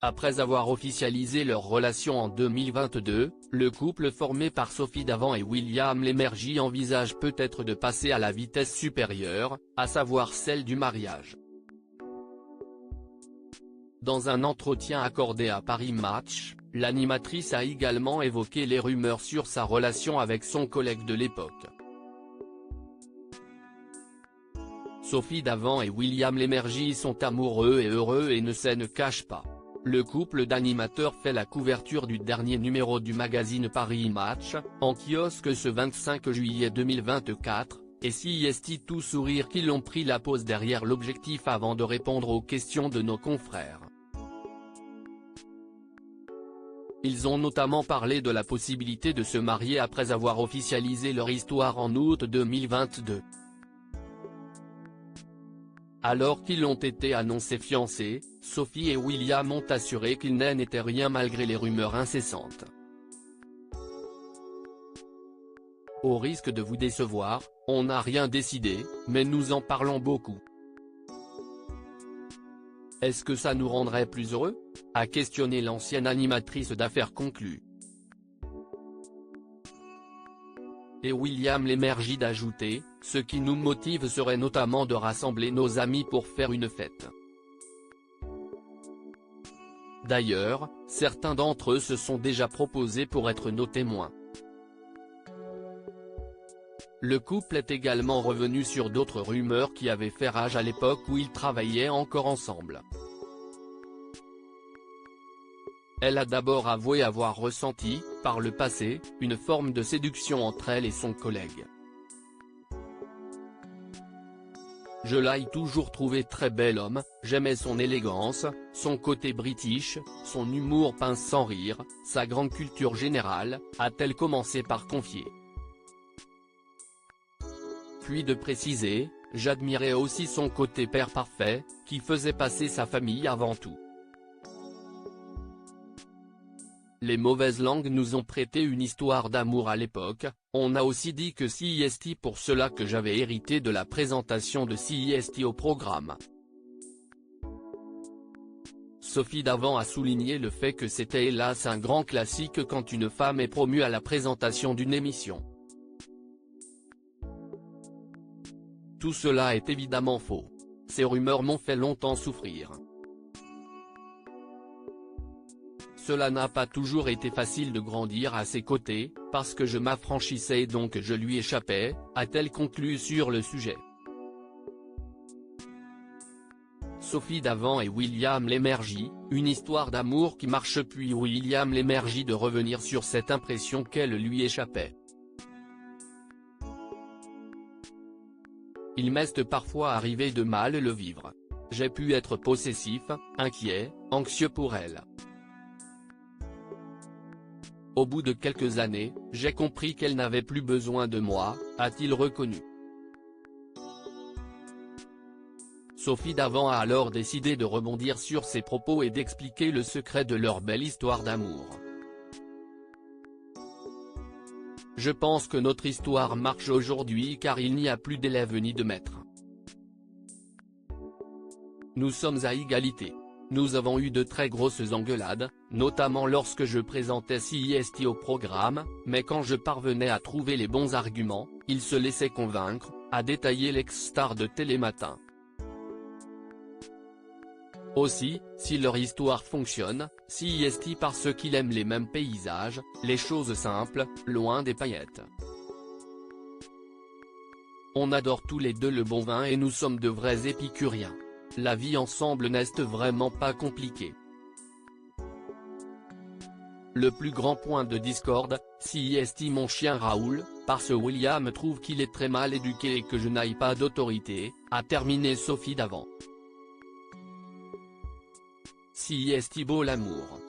Après avoir officialisé leur relation en 2022, le couple formé par Sophie Davant et William Lémergie envisage peut-être de passer à la vitesse supérieure, à savoir celle du mariage. Dans un entretien accordé à Paris Match, l'animatrice a également évoqué les rumeurs sur sa relation avec son collègue de l'époque. Sophie Davant et William Lémergie sont amoureux et heureux et ne cachent pas. Le couple d'animateurs fait la couverture du dernier numéro du magazine Paris Match, en kiosque ce 25 juillet 2024, et CIST tout sourire qu'ils ont pris la pause derrière l'objectif avant de répondre aux questions de nos confrères. Ils ont notamment parlé de la possibilité de se marier après avoir officialisé leur histoire en août 2022. Alors qu'ils ont été annoncés fiancés, Sophie et William ont assuré qu'il n'était rien malgré les rumeurs incessantes. Au risque de vous décevoir, on n'a rien décidé, mais nous en parlons beaucoup. Est-ce que ça nous rendrait plus heureux ? A questionné l'ancienne animatrice d'affaires conclue. Et William Lémergie d'ajouter, ce qui nous motive serait notamment de rassembler nos amis pour faire une fête. D'ailleurs, certains d'entre eux se sont déjà proposés pour être nos témoins. Le couple est également revenu sur d'autres rumeurs qui avaient fait rage à l'époque où ils travaillaient encore ensemble. Elle a d'abord avoué avoir ressenti, par le passé, une forme de séduction entre elle et son collègue. Je l'ai toujours trouvé très bel homme, j'aimais son élégance, son côté british, son humour pince sans rire, sa grande culture générale, a-t-elle commencé par confier. Puis de préciser, j'admirais aussi son côté père parfait, qui faisait passer sa famille avant tout. Les mauvaises langues nous ont prêté une histoire d'amour à l'époque, on a aussi dit que CIST pour cela que j'avais hérité de la présentation de CIST au programme. Sophie Davant a souligné le fait que c'était hélas un grand classique quand une femme est promue à la présentation d'une émission. Tout cela est évidemment faux. Ces rumeurs m'ont fait longtemps souffrir. Cela n'a pas toujours été facile de grandir à ses côtés, parce que je m'affranchissais et donc je lui échappais, a-t-elle conclu sur le sujet. Sophie Davant et William Lémergie, une histoire d'amour qui marche puis William Lémergie de revenir sur cette impression qu'elle lui échappait. Il m'est parfois arrivé de mal le vivre. J'ai pu être possessif, inquiet, anxieux pour elle. Au bout de quelques années, j'ai compris qu'elle n'avait plus besoin de moi, a-t-il reconnu. Sophie Davant a alors décidé de rebondir sur ses propos et d'expliquer le secret de leur belle histoire d'amour. Je pense que notre histoire marche aujourd'hui car il n'y a plus d'élèves ni de maîtres. Nous sommes à égalité. Nous avons eu de très grosses engueulades, notamment lorsque je présentais CIST au programme, mais quand je parvenais à trouver les bons arguments, il se laissait convaincre, a détaillé l'ex-star de Télématin. Aussi, si leur histoire fonctionne, CIST parce qu'il aime les mêmes paysages, les choses simples, loin des paillettes. On adore tous les deux le bon vin et nous sommes de vrais épicuriens. La vie ensemble n'est vraiment pas compliquée. Le plus grand point de discorde, CIST mon chien Raoul, parce que William trouve qu'il est très mal éduqué et que je n'aille pas d'autorité, a terminé Sophie Davant. CIST beau l'amour.